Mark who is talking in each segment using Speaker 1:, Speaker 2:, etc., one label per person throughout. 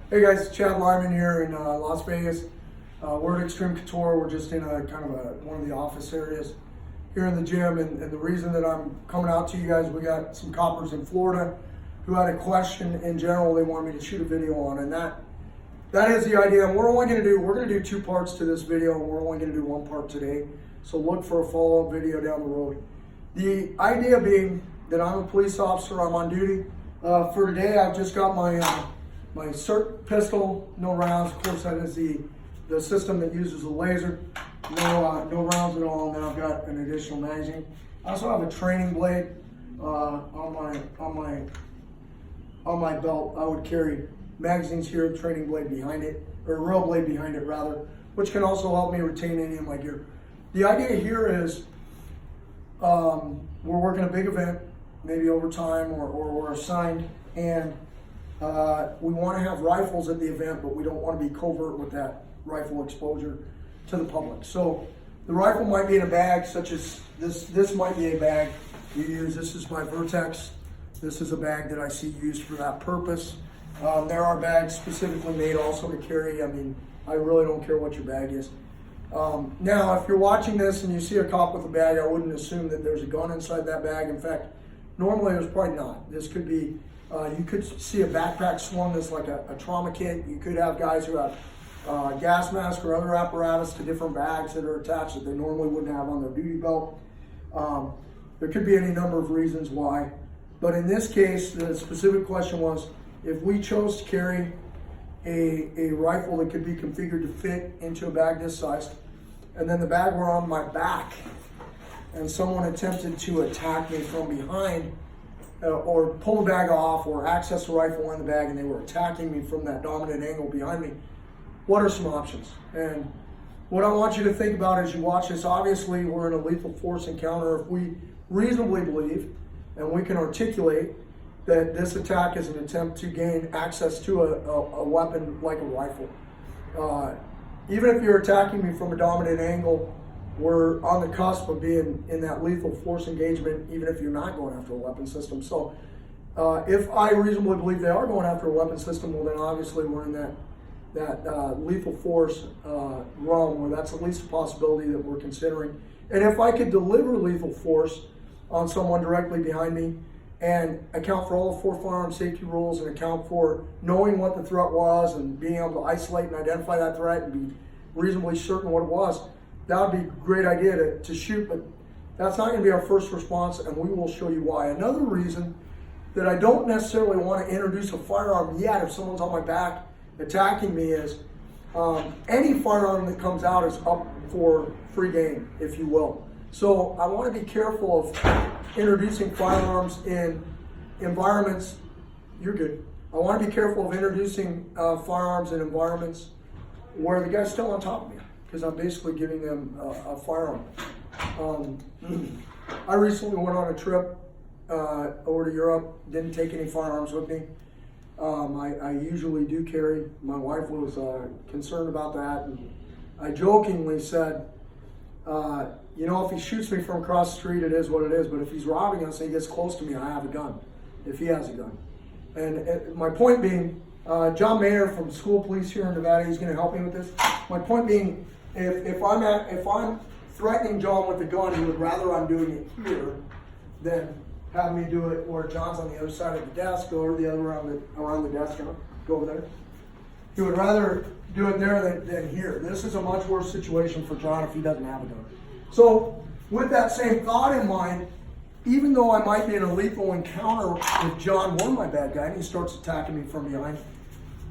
Speaker 1: Hey guys, it's Chad Lyman here in Las Vegas. We're at Extreme Couture. We're just in a kind of one of the office areas here in the gym. And the reason that I'm coming out to you guys, we got some coppers in Florida who had a question in general they wanted me to shoot a video on. And that is the idea. And we're going to do 2 parts to this video. And we're only going to do 1 part today. So look for a follow-up video down the road. The idea being that I'm a police officer, I'm on duty. For today, I've just got my SIRT pistol, no rounds. Of course, that is the system that uses a laser. No rounds at all. And then I've got an additional magazine. I also have a training blade on my belt. I would carry magazines here, training blade behind it, or a real blade behind it rather, which can also help me retain any of my gear. The idea here is we're working a big event, maybe over time or we're assigned, and we want to have rifles at the event, but we don't want to be covert with that rifle exposure to the public. So the rifle might be in a bag, such as this might be a bag you use. This is my Vertex. This is a bag that I see used for that purpose. There are bags specifically made also to carry. I mean, I really don't care what your bag is. Now, if you're watching this and you see a cop with a bag, I wouldn't assume that there's a gun inside that bag. In fact, normally there's probably not. This could be, you could see a backpack swung as like a trauma kit. You could have guys who have gas masks or other apparatus to different bags that are attached that they normally wouldn't have on their duty belt. There could be any number of reasons why. But in this case, the specific question was, if we chose to carry a rifle that could be configured to fit into a bag this size, and then the bag were on my back, and someone attempted to attack me from behind, or pull the bag off, or access the rifle in the bag, and they were attacking me from that dominant angle behind me, what are some options? And what I want you to think about as you watch this, obviously we're in a lethal force encounter. If we reasonably believe, and we can articulate, that this attack is an attempt to gain access to a weapon like a rifle. Even if you're attacking me from a dominant angle, we're on the cusp of being in that lethal force engagement, even if you're not going after a weapon system. So if I reasonably believe they are going after a weapon system, well then obviously we're in that lethal force realm where that's at least a possibility that we're considering. And if I could deliver lethal force on someone directly behind me and account for all the 4 firearm safety rules and account for knowing what the threat was and being able to isolate and identify that threat and be reasonably certain what it was, that would be a great idea to shoot, but that's not going to be our first response, and we will show you why. Another reason that I don't necessarily want to introduce a firearm yet if someone's on my back attacking me is any firearm that comes out is up for free game, if you will. So I want to be careful of introducing firearms in environments. You're good. I want to be careful of introducing firearms in environments where the guy's still on top of me, because I'm basically giving them a firearm. I recently went on a trip over to Europe, didn't take any firearms with me. I usually do carry. My wife was concerned about that, and I jokingly said, if he shoots me from across the street, it is what it is, but if he's robbing us and he gets close to me, I have a gun, if he has a gun. And my point being, John Mayer from School Police here in Nevada, he's going to help me with this. My point being, if I'm threatening John with a gun, he would rather I'm doing it here than have me do it where John's on the other side of the desk or the other around the desk. Go over there. He would rather do it there than here. This is a much worse situation for John if he doesn't have a gun. So with that same thought in mind, even though I might be in a lethal encounter with John, my bad guy, and he starts attacking me from behind,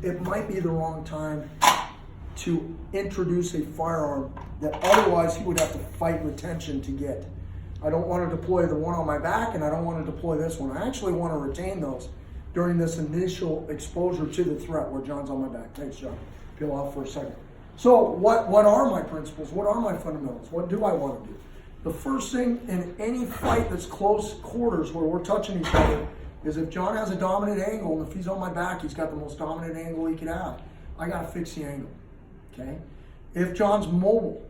Speaker 1: it might be the wrong time to introduce a firearm that otherwise he would have to fight retention to get. I don't want to deploy the one on my back, and I don't want to deploy this one. I actually want to retain those during this initial exposure to the threat where John's on my back. Thanks, John. Peel off for a second. So what are my principles? What are my fundamentals? What do I want to do? The first thing in any fight that's close quarters where we're touching each other is if John has a dominant angle, and if he's on my back, he's got the most dominant angle he could have. I got to fix the angle, okay? If John's mobile,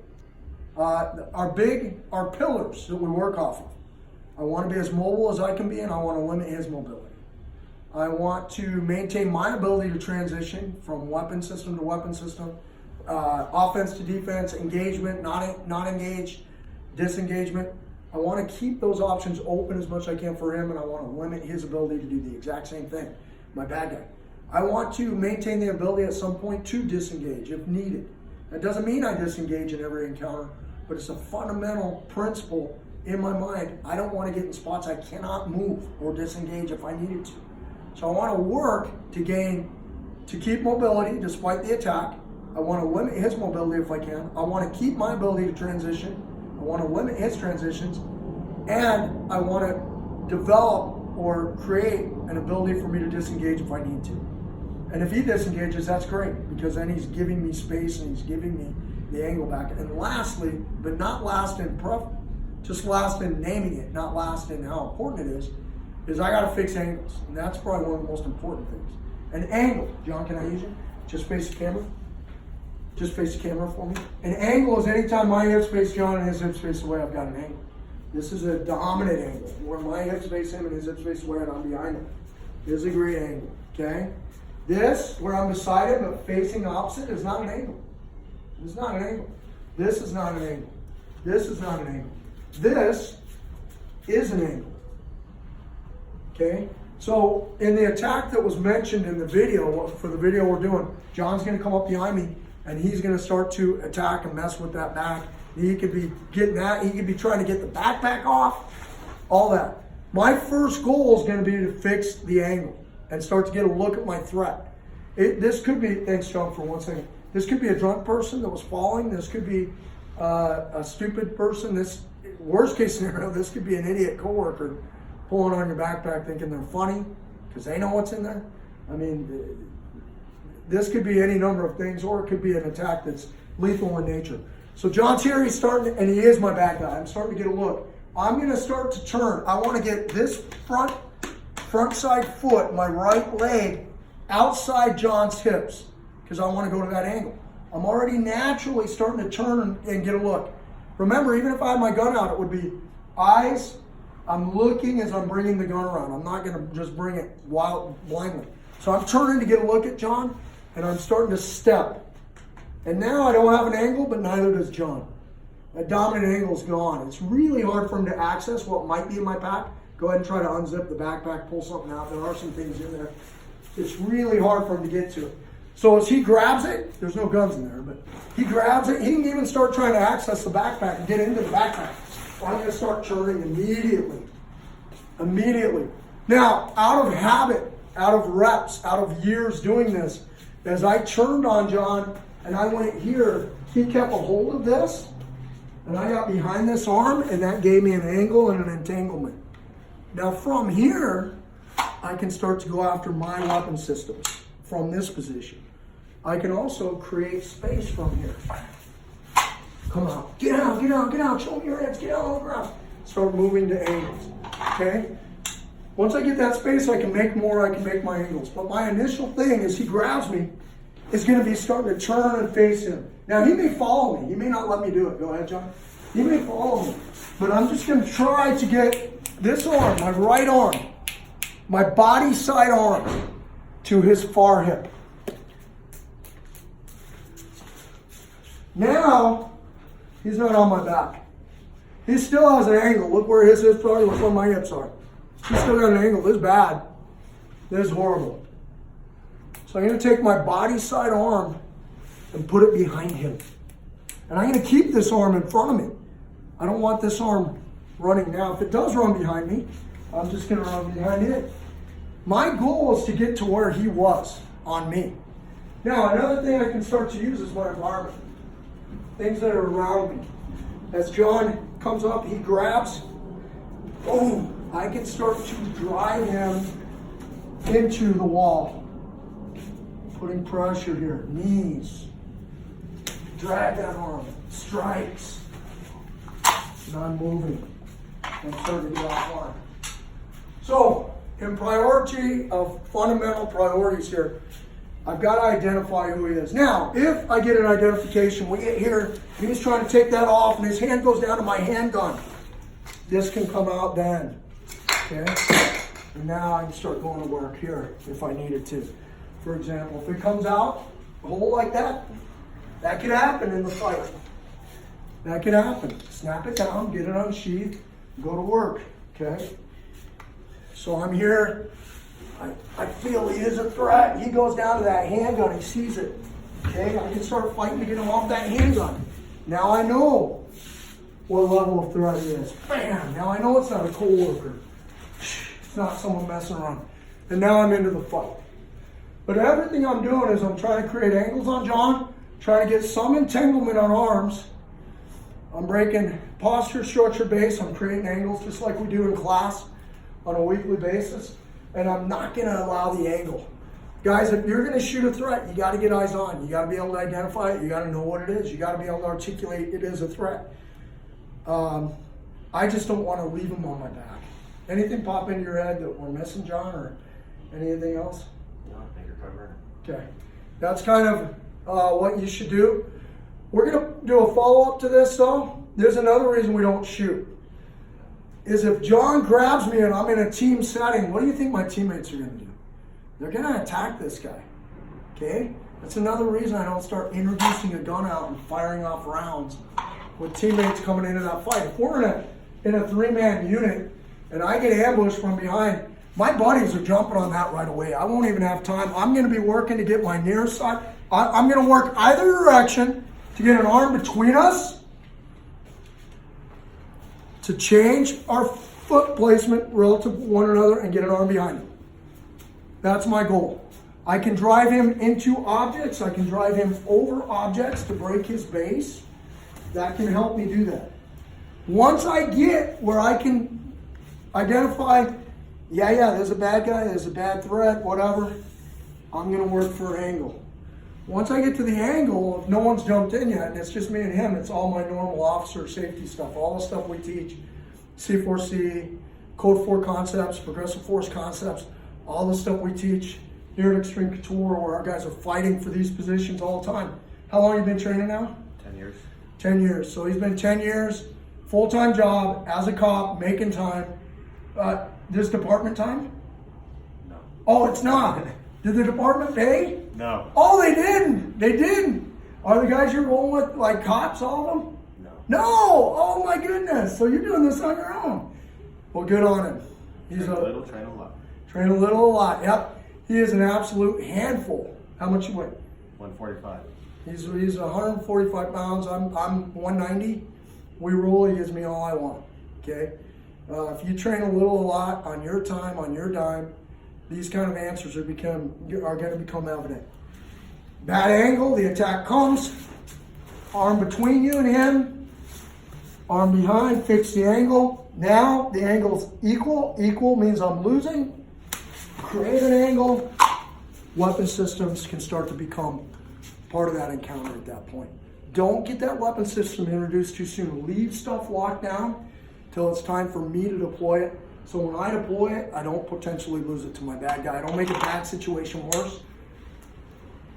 Speaker 1: our pillars that we work off of. I want to be as mobile as I can be, and I want to limit his mobility. I want to maintain my ability to transition from weapon system to weapon system, offense to defense, engagement, not engaged, disengagement. I want to keep those options open as much as I can for him, and I want to limit his ability to do the exact same thing, my bad guy. I want to maintain the ability at some point to disengage if needed. That doesn't mean I disengage in every encounter, but it's a fundamental principle in my mind. I don't want to get in spots I cannot move or disengage if I needed to. So I want to work to keep mobility despite the attack. I want to limit his mobility if I can. I want to keep my ability to transition. I want to limit his transitions. And I want to develop or create an ability for me to disengage if I need to. And if he disengages, that's great, because then he's giving me space and he's giving me the angle back. And lastly, but not last in just last in naming it, not last in how important it is I got to fix angles. And that's probably one of the most important things. An angle, John, can I use it? Just face the camera. Just face the camera for me. An angle is anytime my hips face John and his hips face away, I've got an angle. This is a dominant angle, where my hips face him and his hips face away and I'm behind him. This is a great angle, okay? This, where I'm beside him but facing opposite, is not an angle. It's not an angle. This is not an angle. This is not an angle. This is an angle. Okay? So, in the attack that was mentioned in the video, for the video we're doing, John's going to come up behind me and he's going to start to attack and mess with that back. He could be getting that. He could be trying to get the backpack off. All that. My first goal is going to be to fix the angle and start to get a look at my threat. This could be, thanks John for 1 second. This could be a drunk person that was falling. This could be a stupid person. This, worst case scenario, this could be an idiot coworker pulling on your backpack thinking they're funny because they know what's in there. I mean, this could be any number of things, or it could be an attack that's lethal in nature. So John's here, he's starting, and he is my bad guy. I'm starting to get a look. I'm going to start to turn. I want to get this front side foot, my right leg, outside John's hips because I want to go to that angle. I'm already naturally starting to turn and get a look. Remember, even if I had my gun out, it would be eyes. I'm looking as I'm bringing the gun around. I'm not going to just bring it blindly. So I'm turning to get a look at John, and I'm starting to step. And now I don't have an angle, but neither does John. That dominant angle is gone. It's really hard for him to access what might be in my pack. Go ahead and try to unzip the backpack, pull something out. There are some things in there. It's really hard for him to get to it. So as he grabs it, there's no guns in there, but he grabs it. He can even start trying to access the backpack and get into the backpack. So I'm going to start turning immediately. Immediately. Now, out of habit, out of reps, out of years doing this, as I turned on John and I went here, he kept a hold of this, and I got behind this arm, and that gave me an angle and an entanglement. Now from here, I can start to go after my weapon systems from this position. I can also create space from here. Come out, get out, get out, get out, show me your hands, get out on the ground. Start moving to angles, okay? Once I get that space, I can make more, I can make my angles. But my initial thing is he grabs me, is gonna be starting to turn and face him. Now he may follow me, he may not let me do it. Go ahead, John. He may follow me, but I'm just gonna try to get this arm, my right arm, my body side arm to his far hip. Now, he's not on my back. He still has an angle. Look where his hips are, look where my hips are. He's still got an angle. This is bad. This is horrible. So I'm going to take my body side arm and put it behind him. And I'm going to keep this arm in front of me. I don't want this arm running now. If it does run behind me, I'm just going to run behind it. My goal is to get to where he was on me. Now, another thing I can start to use is my environment. Things that are around me. As John comes up, he grabs, boom, I can start to drive him into the wall. Putting pressure here, knees. Drag that arm, strikes. Non-moving. And start to get offline. So, in priority of fundamental priorities here, I've got to identify who he is. Now, if I get an identification, we get here, he's trying to take that off, and his hand goes down to my handgun. This can come out then. Okay? And now I can start going to work here if I needed to. For example, if it comes out a hole like that, that could happen in the fight. That could happen. Snap it down, get it unsheathed, go to work, okay? So I'm here. I feel he is a threat. He goes down to that handgun, he sees it. Okay, I can start fighting to get him off that handgun. Now I know what level of threat he is. Bam! Now I know it's not a coworker. It's not someone messing around. And now I'm into the fight. But everything I'm doing is I'm trying to create angles on John, trying to get some entanglement on arms. I'm breaking posture, structure, base. I'm creating angles just like we do in class on a weekly basis. And I'm not going to allow the angle. Guys, if you're going to shoot a threat, you got to get eyes on. You got to be able to identify it. You got to know what it is. You got to be able to articulate it as a threat. I just don't want to leave them on my back. Anything pop into your head that we're missing, John, or anything else?
Speaker 2: No, I think you're covering it.
Speaker 1: Okay. That's kind of what you should do. We're going to do a follow-up to this, though. There's another reason we don't shoot. Is if John grabs me and I'm in a team setting, what do you think my teammates are going to do? They're going to attack this guy, okay? That's another reason I don't start introducing a gun out and firing off rounds with teammates coming into that fight. If we're in a three-man unit and I get ambushed from behind, my buddies are jumping on that right away. I won't even have time. I'm going to be working to get my near side. I'm going to work either direction to get an arm between us, to change our foot placement relative to one another and get an arm behind him. That's my goal. I can drive him into objects. I can drive him over objects to break his base. That can help me do that. Once I get where I can identify, yeah, there's a bad guy, there's a bad threat, whatever, I'm going to work for an angle. Once I get to the angle, if no one's jumped in yet, and it's just me and him, it's all my normal officer safety stuff, all the stuff we teach, C4C, Code 4 concepts, progressive force concepts, all the stuff we teach here at Extreme Couture, where our guys are fighting for these positions all the time. How long have you been training now?
Speaker 2: 10 years.
Speaker 1: 10 years. So he's been 10 years, full-time job, as a cop, making time. This department time?
Speaker 2: No.
Speaker 1: Oh, it's not. Did the department pay?
Speaker 2: No.
Speaker 1: Oh, they didn't. They didn't. Are the guys you're rolling with like cops, all of them?
Speaker 2: No.
Speaker 1: No. Oh my goodness. So you're doing this on your own. Well, good on him. He's
Speaker 2: Train a little, train a lot.
Speaker 1: Train a little, a lot. Yep. He is an absolute handful. How much you weigh?
Speaker 2: 145.
Speaker 1: He's 145 pounds. I'm 190. We roll. He gives me all I want. Okay. If you train a little, a lot on your time, on your dime, these kind of answers are going to become evident. Bad angle, the attack comes. Arm between you and him. Arm behind, fix the angle. Now the angle's equal. Equal means I'm losing. Create an angle. Weapon systems can start to become part of that encounter at that point. Don't get that weapon system introduced too soon. Leave stuff locked down till it's time for me to deploy it. So when I deploy it, I don't potentially lose it to my bad guy. I don't make a bad situation worse.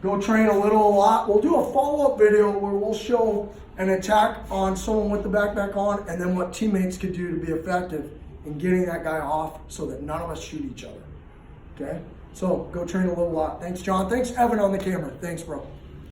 Speaker 1: Go train a little, a lot. We'll do a follow-up video where we'll show an attack on someone with the backpack on and then what teammates could do to be effective in getting that guy off so that none of us shoot each other. Okay? So go train a little lot. Thanks, John. Thanks, Evan, on the camera. Thanks, bro.